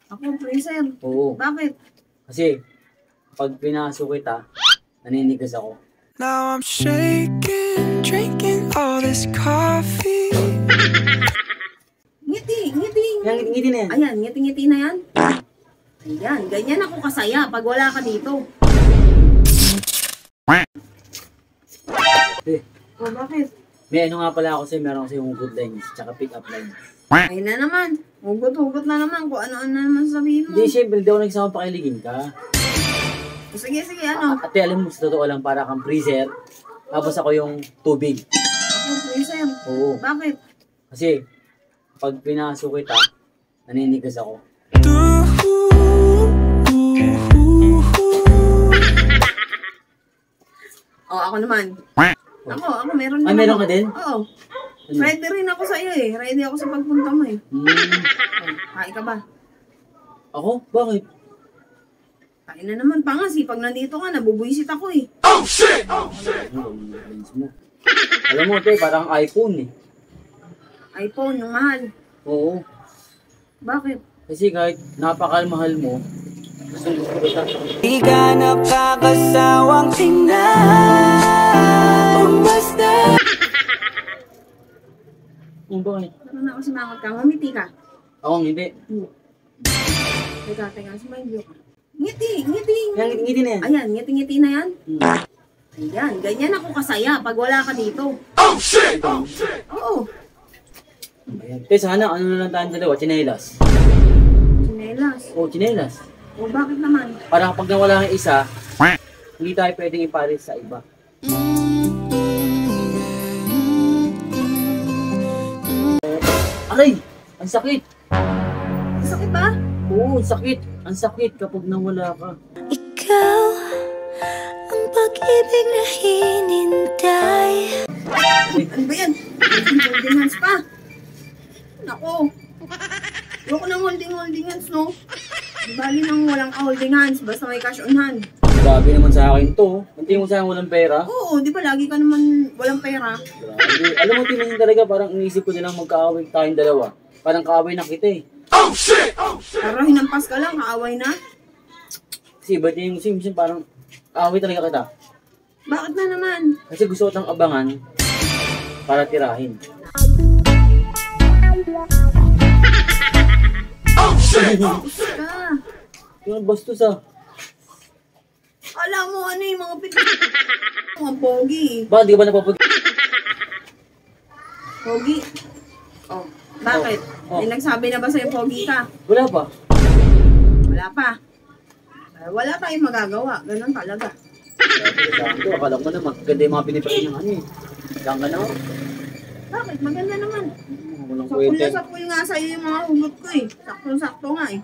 Ako, freezer. Oo. Bakit? Kasi, pag pinasok kita, naninigas ako. Now I'm shaking, drinking all this coffee. Ngiti. Ngiti na yan. Ayan, ngiti na yan. Ayan, ganyan ako kasaya pag wala ka dito. Eh, O, bakit? may ano nga pala ako sa'yo, meron kasi yung good lines, tsaka pick up lines. Ay na naman. Hugot-hugot na naman kung ano-ano naman sabihin mo. Hindi, syempre, hindi ako nagsama pakiligin ka. O, sige, ano? Ate, alam mo, sa totoo lang, para kang freezer, tapos ako yung tubig. Ako, freezer. Oo. Bakit? Kasi, pag pinasok kita, naninigas ako. O, ako naman. Ako, meron din. Ah, meron ka din? Oo. Ano? Ready rin ako sa iyo eh. Ready ako sa pagpunta mo eh. Kain ka ba? Ako? Bakit? Kain na naman pa nga. Pag nandito ka, nabubuisit ako eh. Ano, lens mo. Alam mo, te, parang iPhone eh. iPhone, yung mahal. Oo. Bakit? Kasi kahit napakamahal mo, gusto kita. Di ka nakakasawang tingnan. Basta Bakit? Ano na ako simangot ka? Mamiti ka. Ako hindi. Teka, smile ka. Ngiti. Ngiti na yan. Ayan, ngiti na yan. Ayan, ganyan ako kasaya pag wala ka dito. Oh, shit! Oo. Ayan. Te, sana ano na lang tayong dalawa, tsinelas. Chinelas. Oo, tsinelas. O, bakit naman? Para kapag nawala ng isa, hindi tayo pwedeng ipares sa iba. Aray! Ang sakit! Sakit ba? Oo, ang sakit! Ang sakit kapag nawala ka. Ikaw ang pag-ibig na hinintay. Ano ba yan? Holding hands pa. Nako. Ayoko ng holding hands, no? Bali nang walang holding hands, basta may cash on hand. Grabe naman sa akin to. Hindi mo sa akin walang pera. Oo, di ba lagi ka naman walang pera? Grabe. Alam mo, tingnan talaga parang iniisip ko nilang magkaaway tayong dalawa. Parang kaaway na kita eh. Para hinampas ka lang, kaaway na. Kasi ba't yung minsan parang kaaway talaga kita. Bakit na naman? Kasi gusto ko tang abangan para tirahin. Tapos ka. Yung bastos ah. Alam mo ano yung mga mga pogi. Bakit di ka ba napapag... Pogi? Oh, bakit? Oh. May nagsabi na ba sa'yo pogi ka? Wala pa. Wala pa. Wala tayong magagawa. Ganun talaga. Ito, akala ko naman, ganda yung mga piniparin ng ano eh. Diyan ka na ako. Bakit? Maganda naman. Walang kwenta. Sakul nga sa'yo yung mga hugot ko eh. Sakto-sakto nga eh.